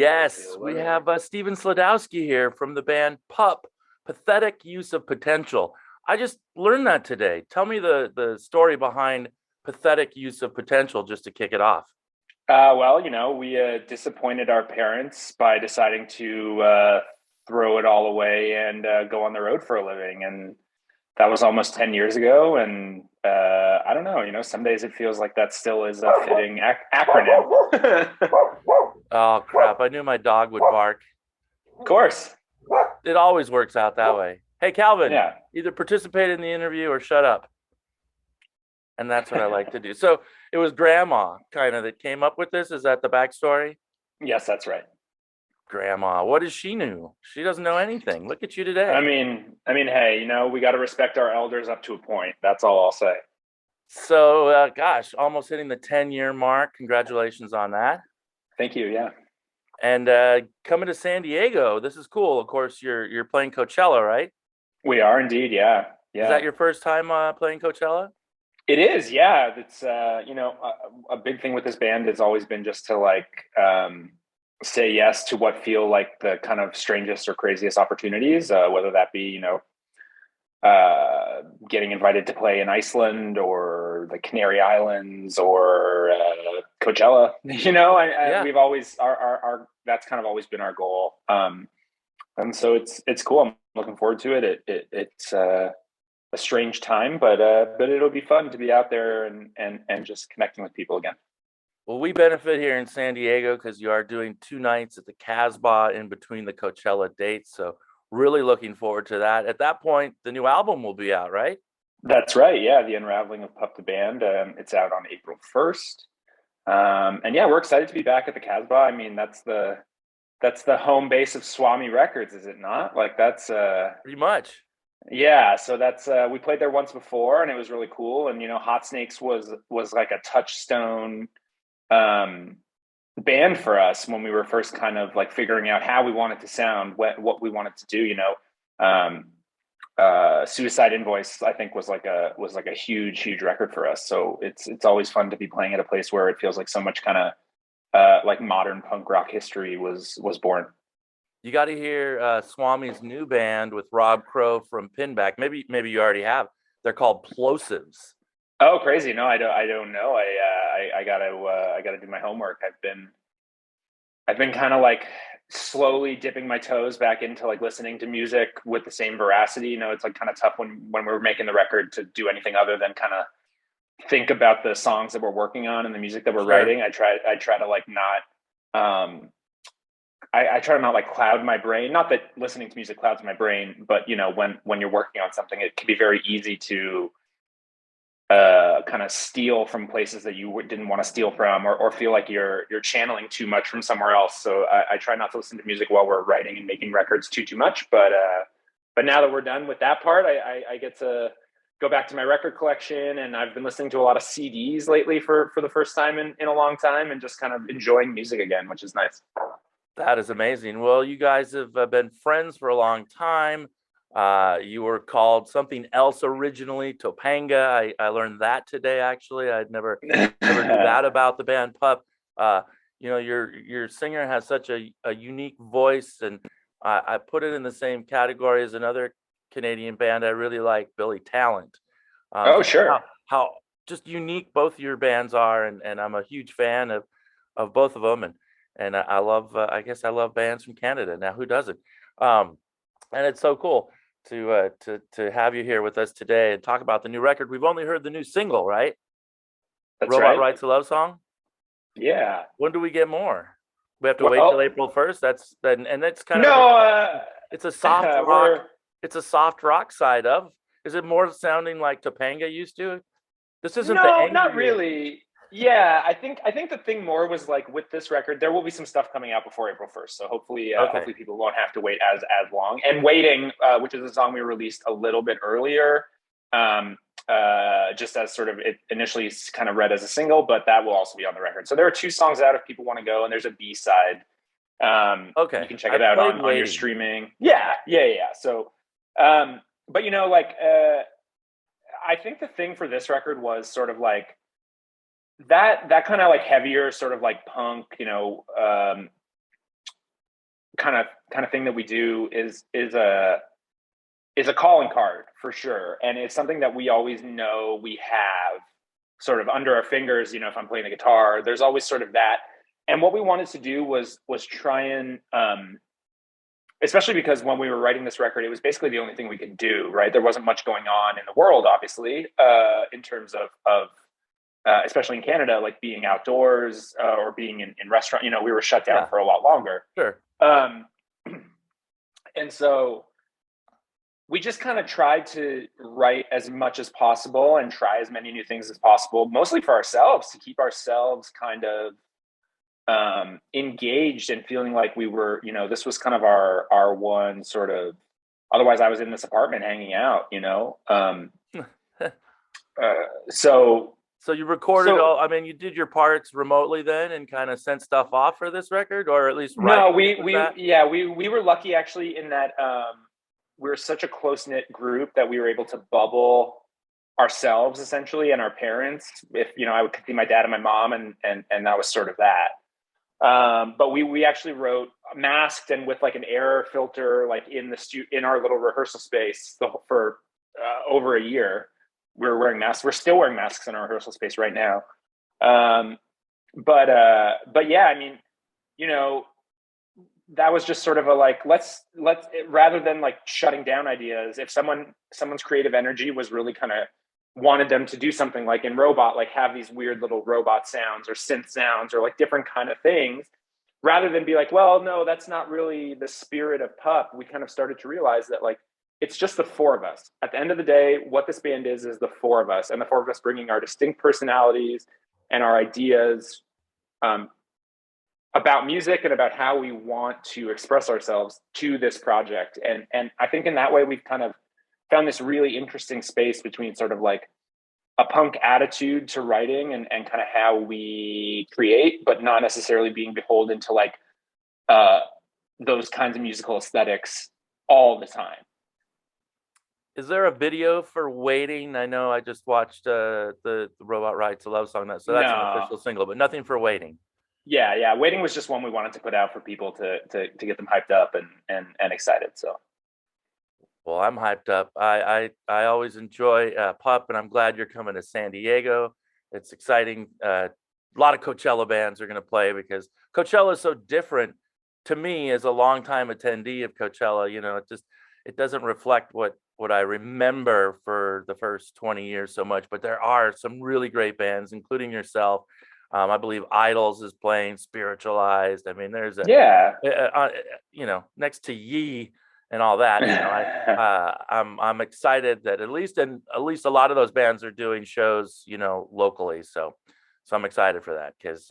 Yes, we have Steven Sladkowski here from the band Pup, Pathetic Use of Potential. I just learned that today. Tell me the story behind Pathetic Use of Potential just to kick it off. We disappointed our parents by deciding to throw it all away and go on the road for a living. And that was almost 10 years ago. And I don't know, some days it feels like that still is a fitting acronym. Oh, crap. I knew my dog would bark. Of course. It always works out that way. Hey, Calvin, Yeah. either participate in the interview or shut up. And that's what I like to do. So it was grandma kind of that came up with this. Is that the backstory? Yes, that's right. Grandma, what does she know? She doesn't know anything. Look at you I today. mean, hey, we got to respect our elders up to a point. That's all I'll say. So, gosh, almost hitting the 10-year mark. Congratulations on that. Thank you. Yeah. And coming to San Diego, this is cool. Of course, you're playing Coachella, right? We are indeed. Yeah. Is Yeah. that your first time playing Coachella? It is, yeah. It's a big thing with this band has always been just to say yes to what feel like the kind of strangest or craziest opportunities, whether that be getting invited to play in Iceland or the Canary Islands or Coachella. Yeah. We've always our that's kind of always been our goal, and so it's cool. I'm looking forward to it. It's a strange time, but it'll be fun to be out there and just connecting with people again. Well, we benefit here in San Diego because you are doing 2 nights at the Casbah in between the Coachella dates. So really looking forward to that. At that point, the new album will be out, right? That's right. Yeah, the unraveling of Pup the Band. It's out on April 1st, and yeah, we're excited to be back at the Casbah. I mean, that's the home base of Swami Records, is it not? Like that's Pretty much. yeah. So that's we played there once before, and it was really cool. And Hot Snakes was like a touchstone um, band for us when we were first kind of like figuring out how we wanted to sound, what we wanted to do. Um, Suicide Invoice, I think, was like a huge record for us. So it's always fun to be playing at a place where it feels like so much kind of like modern punk rock history was born. You got to hear Swami's new band with Rob Crow from Pinback. Maybe you already have. They're called Plosives. Oh, crazy! No, I don't know. I gotta do my homework. I've been kind of like slowly dipping my toes back into like listening to music with the same veracity. It's like kind of tough when we're making the record to do anything other than kind of think about the songs that we're working on and the music that we're Sure. writing. I try to like not I try to not like cloud my brain. Not that listening to music clouds my brain, but when you're working on something, it can be very easy to kind of steal from places that you didn't want to steal from, or feel like you're channeling too much from somewhere else. So I try not to listen to music while we're writing and making records too much. But now that we're done with that part, I get to go back to my record collection, and I've been listening to a lot of CDs lately for the first time in a long time, and just kind of enjoying music again, which is nice. That is amazing. Well, you guys have been friends for a long time. You were called something else originally, Topanga. I learned that today. Actually, I'd never knew that about the band Pup. Uh, your singer has such a unique voice, and I put it in the same category as another Canadian band I really like, Billy Talent. Oh, Just sure. how just unique both your bands are, and I'm a huge fan of both of them, and I love I guess I love bands from Canada. Now, who doesn't? Um, and it's so cool to have you here with us today and talk about the new record. We've only heard the new single, right? That's Robot right. Writes a Love Song. Yeah. When do we get more? We have to wait till Well, April 1st. That's then, and it's kind of no, it's a soft rock. we're It's a soft rock side of. Is it more sounding like Topanga used to? This isn't the no, not angrier. really. Yeah, I think the thing more was like with this record, there will be some stuff coming out before April 1st. So Okay, hopefully people won't have to wait as long. And Waiting, which is a song we released a little bit earlier, just as sort of it initially kind of read as a single, but that will also be on the record. So there are two songs out if people want to go, and there's a B side. You okay. can check I it out played on your Waiting. streaming. Yeah. So, but I think the thing for this record was sort of like that kind of like heavier sort of like punk, kind of thing that we do is a calling card for sure. And it's something that we always know we have sort of under our fingers. If I'm playing the guitar, there's always sort of that. And what we wanted to do was try and, especially because when we were writing this record, it was basically the only thing we could do, right? There wasn't much going on in the world, obviously, in terms of especially in Canada, like being outdoors or being in restaurant, we were shut down for a lot longer. Sure. And so we just kind of tried to write as much as possible and try as many new things as possible, mostly for ourselves, to keep ourselves kind of engaged and feeling like we were, this was kind of our one sort of, otherwise I was in this apartment hanging out, So you recorded you did your parts remotely then and kind of sent stuff off for this record, or at least no, we were lucky actually in that we were such a close-knit group that we were able to bubble ourselves essentially and our parents. If I would see my dad and my mom, and that was sort of that. But we actually wrote masked and with like an air filter, like in our little rehearsal space for over a year. We were wearing masks. We're still wearing masks in our rehearsal space right now. But yeah, that was just sort of a like, let's rather than like shutting down ideas, if someone's creative energy was really kind of wanted them to do something like in Robot, like have these weird little robot sounds or synth sounds or like different kind of things, rather than be like, well, no, that's not really the spirit of Pup. We kind of started to realize that like, it's just the four of us. At the end of the day, what this band is the four of us, and the four of us bringing our distinct personalities and our ideas about music and about how we want to express ourselves to this project. And I think in that way, we've kind of found this really interesting space between sort of like a punk attitude to writing and kind of how we create, but not necessarily being beholden to like those kinds of musical aesthetics all the time. Is there a video for Waiting? I know I just watched the Robot Rides a Love Song, so that's an official single, but nothing for Waiting. Yeah. Waiting was just one we wanted to put out for people to get them hyped up and excited. So, well, I'm hyped up. I always enjoy Pup, and I'm glad you're coming to San Diego. It's exciting. A lot of Coachella bands are going to play because Coachella is so different to me as a longtime attendee of Coachella. It doesn't reflect what I remember for the first 20 years so much, but there are some really great bands, including yourself. I believe Idols is playing, Spiritualized. There's next to Yee and all that. I'm excited that at least a lot of those bands are doing shows, locally. So I'm excited for that because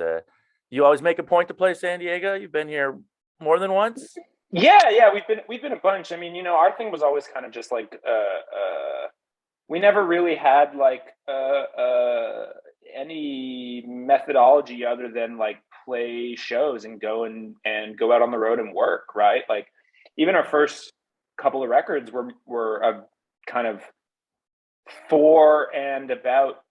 you always make a point to play San Diego. You've been here more than once. Yeah, we've been a bunch. Our thing was always kind of just like we never really had like any methodology other than like play shows and go out on the road and work, right? Like even our first couple of records were a kind of for and about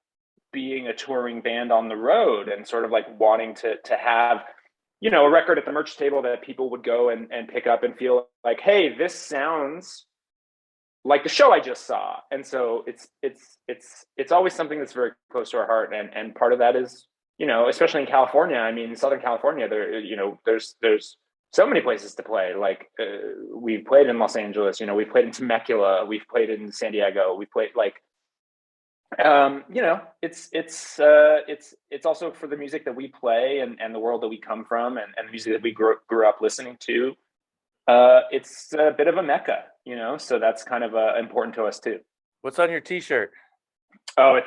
being a touring band on the road and sort of like wanting to have a record at the merch table that people would go and pick up and feel like, hey, this sounds like the show I just saw. And so it's always something that's very close to our heart. And part of that is, especially in California, Southern California, there's so many places to play. Like we've played in Los Angeles, we've played in Temecula, we've played in San Diego, we've played like, it's also for the music that we play and the world that we come from and the music that we grew up listening to. It's a bit of a mecca, so that's kind of important to us too. What's on your t-shirt? Oh,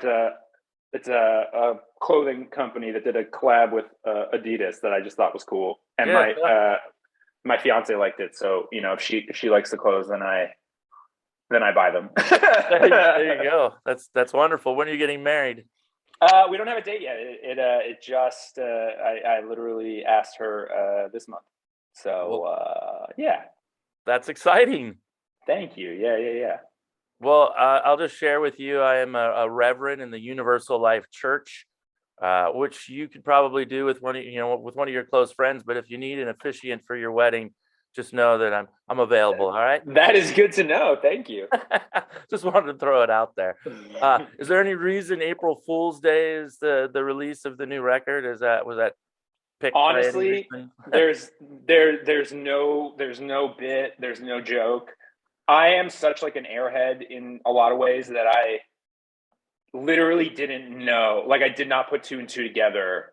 it's a clothing company that did a collab with Adidas that I just thought was cool. And my fiance liked it. So, if she likes the clothes, then I buy them. There you go. That's wonderful. When are you getting married? We don't have a date yet. It just I literally asked her this month. So yeah, that's exciting. Thank you. Yeah. Well, I'll just share with you. I am a reverend in the Universal Life Church, which you could probably do with one of your close friends. But if you need an officiant for your wedding, just know that I'm available. All right. That is good to know. Thank you. Just wanted to throw it out there. Is there any reason April Fool's Day is the release of the new record? Was that picked by any Honestly, reason? there's no bit, there's no joke. I am such like an airhead in a lot of ways that I literally didn't know. Like I did not put two and two together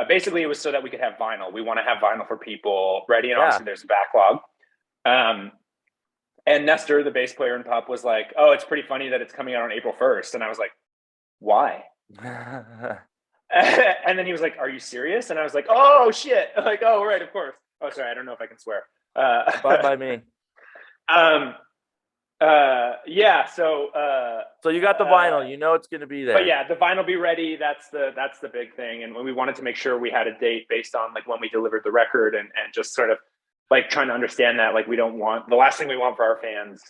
basically it was so that we could have vinyl. We want to have vinyl for people ready, and obviously there's a backlog. And Nestor, the bass player in Pup, was like, "Oh, it's pretty funny that it's coming out on April 1st." And I was like, "Why?" And then he was like, "Are you serious?" And I was like, "Oh shit!" Like, "Oh right, of course." Oh, sorry, I don't know if I can swear. Fine by me. Yeah. So you got the vinyl. You know it's going to be there. But yeah, the vinyl be ready. That's the big thing. And we wanted to make sure we had a date based on like when we delivered the record, and just sort of like trying to understand that like the last thing we want for our fans,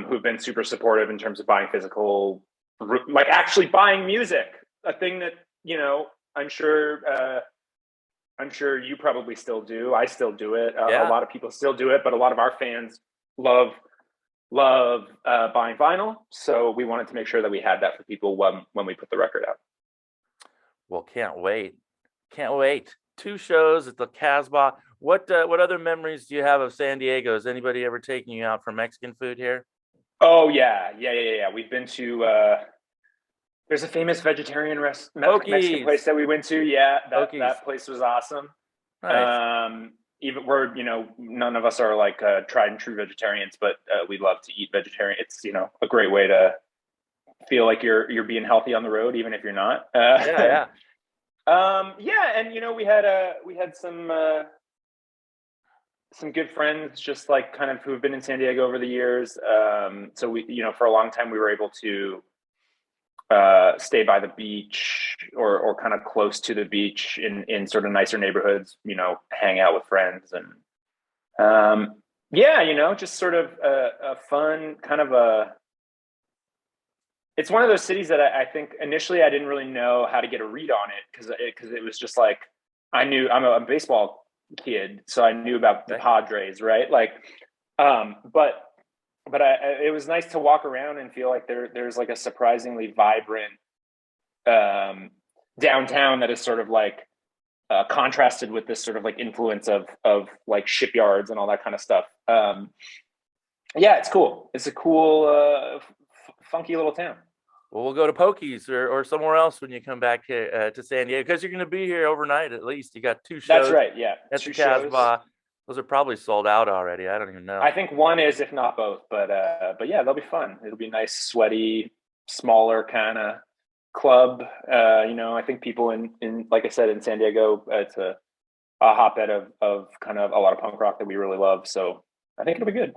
who've been super supportive in terms of buying physical, like actually buying music, a thing that I'm sure you probably still do. I still do it. A lot of people still do it, but a lot of our fans love buying vinyl. So we wanted to make sure that we had that for people when we put the record out. Well, can't wait. 2 shows at the Casbah. What other memories do you have of San Diego? Has anybody ever taken you out for Mexican food here? Oh yeah. We've been to there's a famous vegetarian Mexican place that we went to. Yeah, that place was awesome. Nice. Even none of us are like tried and true vegetarians, but we love to eat vegetarian. It's a great way to feel like you're being healthy on the road, even if you're not. Yeah. And we had some good friends, just like kind of who've been in San Diego over the years. So we, for a long time, we were able to stay by the beach or kind of close to the beach in sort of nicer neighborhoods, hang out with friends. And just sort of a fun kind of it's one of those cities that I think initially I didn't really know how to get a read on it because it was just like, I'm a baseball kid, so I knew about the Padres, right? Like, but it was nice to walk around and feel like there's like a surprisingly vibrant downtown that is sort of like contrasted with this sort of like influence of like shipyards and all that kind of stuff. It's cool. It's a cool, funky little town. Well, we'll go to Pokey's or somewhere else when you come back to San Diego, because you're going to be here overnight at least. You got 2 shows. That's right. Yeah, at the Casbah. Those are probably sold out already. I don't even know. I think one is, if not both. But yeah, they'll be fun. It'll be nice, sweaty, smaller kind of club. I think people in like I said, in San Diego, it's a hotbed of kind of a lot of punk rock that we really love. So I think it'll be good.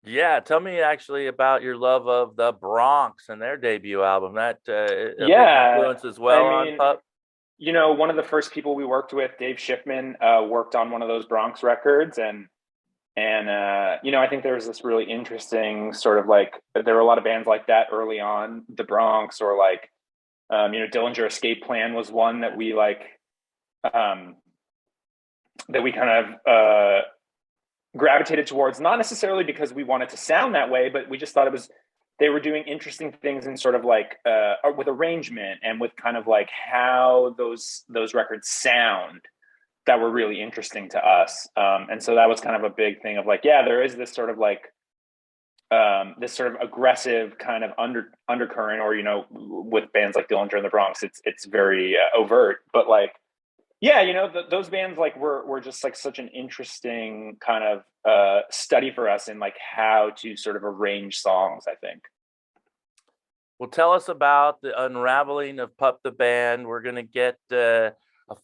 Yeah, tell me actually about your love of the Bronx and their debut album. That influence as well on Pup. One of the first people we worked with, Dave Schiffman, worked on one of those Bronx records, and I think there was this really interesting sort of like, there were a lot of bands like that early on, the Bronx, or like Dillinger Escape Plan was one that we like, that we kind of gravitated towards, not necessarily because we wanted to sound that way, but we just thought they were doing interesting things in sort of like with arrangement and with kind of like how those records sound that were really interesting to us. And so that was kind of a big thing of like, yeah, there is this sort of like this sort of aggressive kind of undercurrent, or with bands like Dillinger and the Bronx, it's very overt, but like, yeah, those bands like were just like such an interesting kind of study for us in like how to sort of arrange songs, I think. Well, tell us about the unraveling of Pup the Band. We're going to get a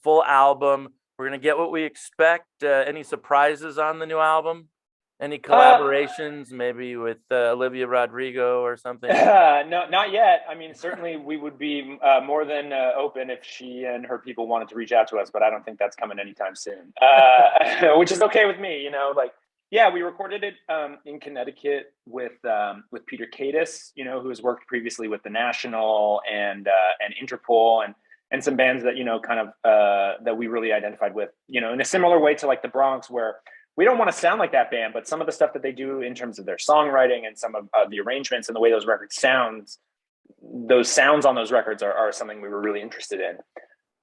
full album. We're going to get what we expect. Any surprises on the new album? Any collaborations, maybe with Olivia Rodrigo or something? No, not yet. I mean, certainly we would be more than open if she and her people wanted to reach out to us, but I don't think that's coming anytime soon, which is okay with me. Like, yeah, we recorded it in Connecticut with Peter Cadis, who has worked previously with the National and Interpol, and and some bands that, kind of that we really identified with, in a similar way to like the Bronx, where we don't want to sound like that band, but some of the stuff that they do in terms of their songwriting and some of the arrangements and the way those records sounds, those sounds on those records are something we were really interested in.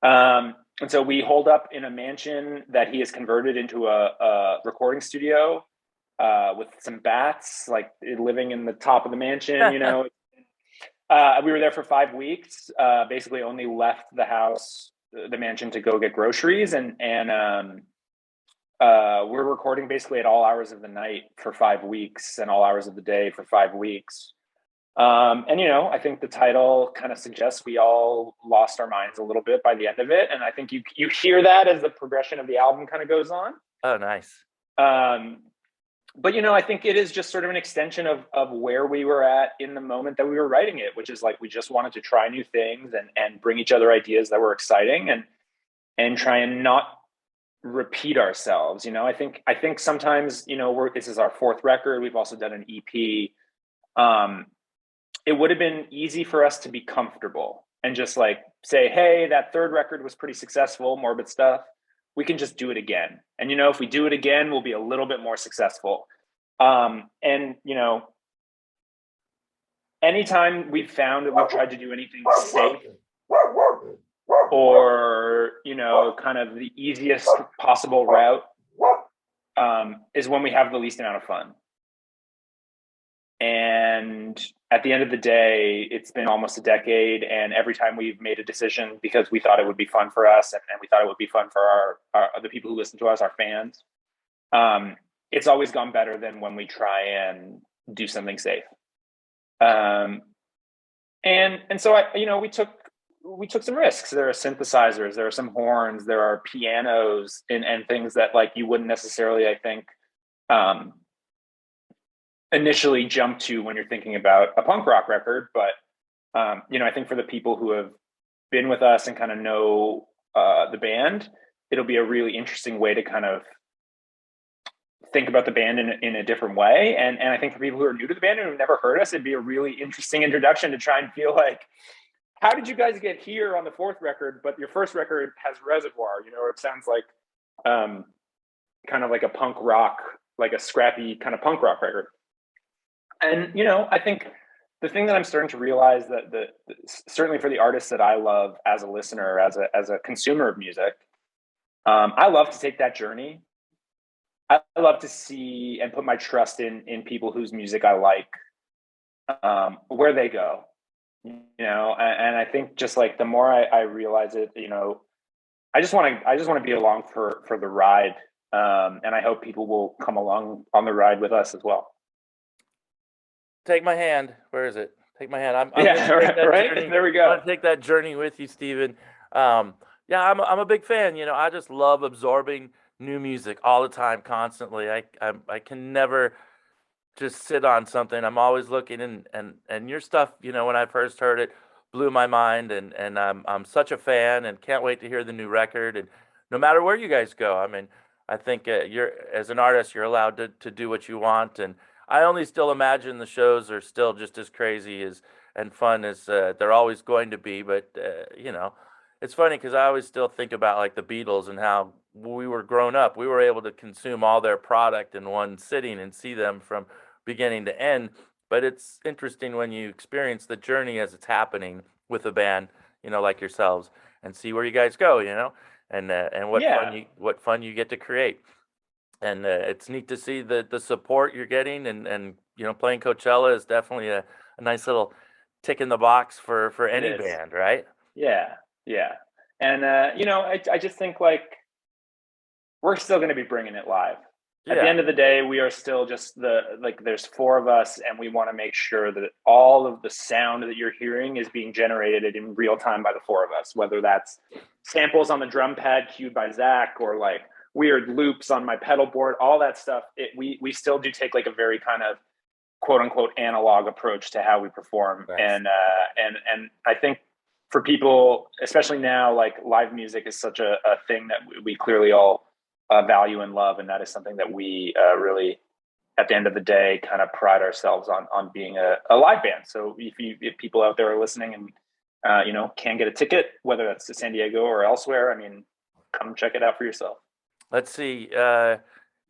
And so we holed up in a mansion that he has converted into a recording studio with some bats, like living in the top of the mansion, we were there for 5 weeks, basically only left the mansion to go get groceries. And we're recording basically at all hours of the night for 5 weeks and all hours of the day for 5 weeks. I think the title kind of suggests we all lost our minds a little bit by the end of it. And I think you hear that as the progression of the album kind of goes on. Oh, nice. But I think it is just sort of an extension of where we were at in the moment that we were writing it, which is like, we just wanted to try new things and bring each other ideas that were exciting and try and not repeat ourselves. I think sometimes, this is our 4th record. We've also done an EP. It would have been easy for us to be comfortable and just like say, hey, that 3rd record was pretty successful, Morbid Stuff. We can just do it again. And, if we do it again, we'll be a little bit more successful. Anytime we've found that we've tried to do anything safe or, kind of the easiest possible route, is when we have the least amount of fun. And at the end of the day, it's been almost a decade. And every time we've made a decision because we thought it would be fun for us and we thought it would be fun for our the people who listen to us, our fans, it's always gone better than when we try and do something safe. And so we took some risks. There are synthesizers, there are some horns, there are pianos and things that like you wouldn't necessarily, I think, initially jump to when you're thinking about a punk rock record. But, I think for the people who have been with us and kind of know the band, it'll be a really interesting way to kind of think about the band in a different way. And I think for people who are new to the band and who've never heard us, it'd be a really interesting introduction to try and feel like, how did you guys get here on the 4th record, but your 1st record has Reservoir, it sounds like kind of like a punk rock, like a scrappy kind of punk rock record. And, I think the thing that I'm starting to realize that certainly for the artists that I love as a listener, as a consumer of music, I love to take that journey. I love to see and put my trust in people whose music I like, where they go, and I think just like the more I realize it, I just want to be along for the ride. And I hope people will come along on the ride with us as well. Take my hand. Where is it? Take my hand. I'm yeah, right. Journey. There we go. I want to take that journey with you, Steven. Yeah, I'm a big fan. I just love absorbing new music all the time, constantly. I can never just sit on something. I'm always looking and your stuff, when I first heard it, blew my mind, and I'm such a fan and can't wait to hear the new record. And no matter where you guys go, I mean, I think you're, as an artist, you're allowed to do what you want. And I only still imagine the shows are still just as crazy as and fun as they're always going to be. But it's funny because I always still think about like the Beatles and how we were grown up. We were able to consume all their product in one sitting and see them from beginning to end. But it's interesting when you experience the journey as it's happening with a band, like yourselves, and see where you guys go, and what fun you get to create. And it's neat to see the support you're getting, and playing Coachella is definitely a nice little tick in the box for any band, right? Yeah. And I just think like we're still going to be bringing it live. At the end of the day, we are still just there's 4 of us, and we want to make sure that all of the sound that you're hearing is being generated in real time by the 4 of us, whether that's samples on the drum pad cued by Zach or like weird loops on my pedal board, all that stuff. We still do take like a very kind of quote unquote analog approach to how we perform. Nice. And I think for people, especially now, like live music is such a thing that we clearly all value and love. And that is something that we really, at the end of the day, kind of pride ourselves on being a live band. So if people out there are listening and can get a ticket, whether that's to San Diego or elsewhere. I mean, come check it out for yourself. Let's see.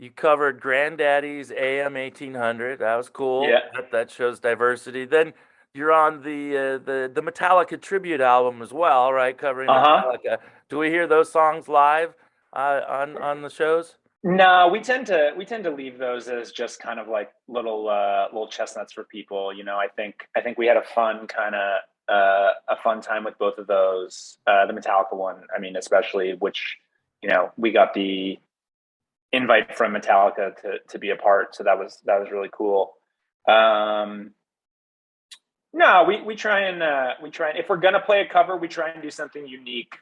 You covered Granddaddy's AM 1800. That was cool. Yeah. That shows diversity. Then you're on the Metallica tribute album as well, right? Covering Uh-huh. Metallica. Do we hear those songs live on the shows? No, we tend to leave those as just kind of like little chestnuts for people. I think we had a fun time with both of those. The Metallica one, I mean, especially, which we got the invite from Metallica to be a part, so that was really cool. Um, no, we try and if we're gonna play a cover, we try and do something unique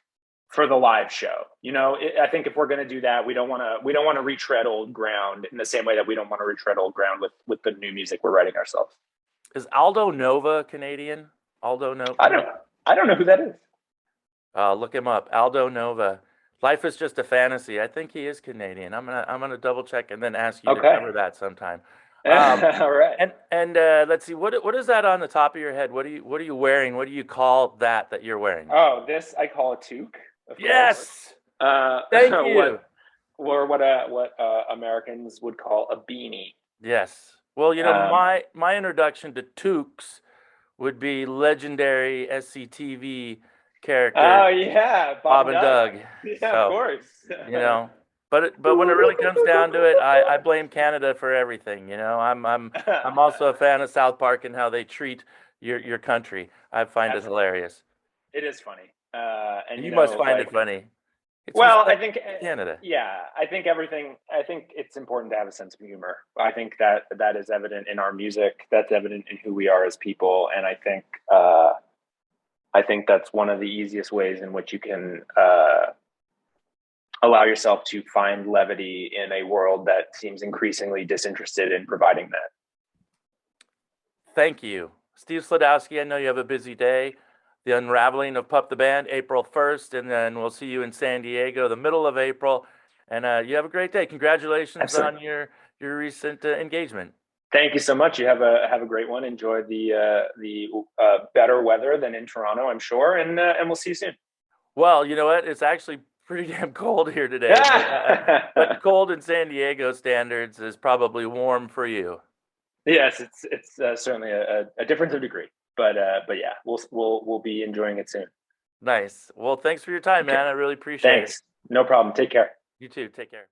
for the live show. I think if we're gonna do that, we don't want to retread old ground in the same way that we don't want to retread old ground with the new music we're writing ourselves. Is Aldo Nova Canadian? Aldo Nova? I don't know who that is. Look him up. Aldo Nova. Life is just a fantasy. I think he is Canadian. I'm gonna double check and then ask you to Okay. cover that sometime. All right. And let's see, what is that on the top of your head? What are you wearing? What do you call that you're wearing? Oh, this I call a toque, of course. Yes. Uh, Thank you. what Americans would call a beanie. Yes. Well, Um, my introduction to toques would be legendary SCTV character oh yeah, Bob Bob and Doug. Doug. Yeah, of So, course. you know, but when it really comes down to it, I blame Canada for everything. I'm also a fan of South Park and how they treat your country. I find it Absolutely, hilarious. it is funny. And You must find it like, funny. It's well, I respect think, for Canada. yeah, I think everything. I think it's important to have a sense of humor. I think that is evident in our music. That's evident in who we are as people, and I think that's one of the easiest ways in which you can allow yourself to find levity in a world that seems increasingly disinterested in providing that. Thank you, Steve Sladkowski. I know you have a busy day. The unraveling of Pup the Band, April 1st, and then we'll see you in San Diego, the middle of April. And you have a great day. Congratulations Absolutely. on your recent engagement. Thank you so much. You have a great one. Enjoy the better weather than in Toronto, I'm sure, and we'll see you soon. Well, you know what? It's actually pretty damn cold here today, but cold in San Diego standards is probably warm for you. Yes, it's certainly a difference of degree, but yeah, we'll be enjoying it soon. Nice. Well, thanks for your time, Okay, man. I really appreciate it. thanks. No problem. Take care. You too. Take care.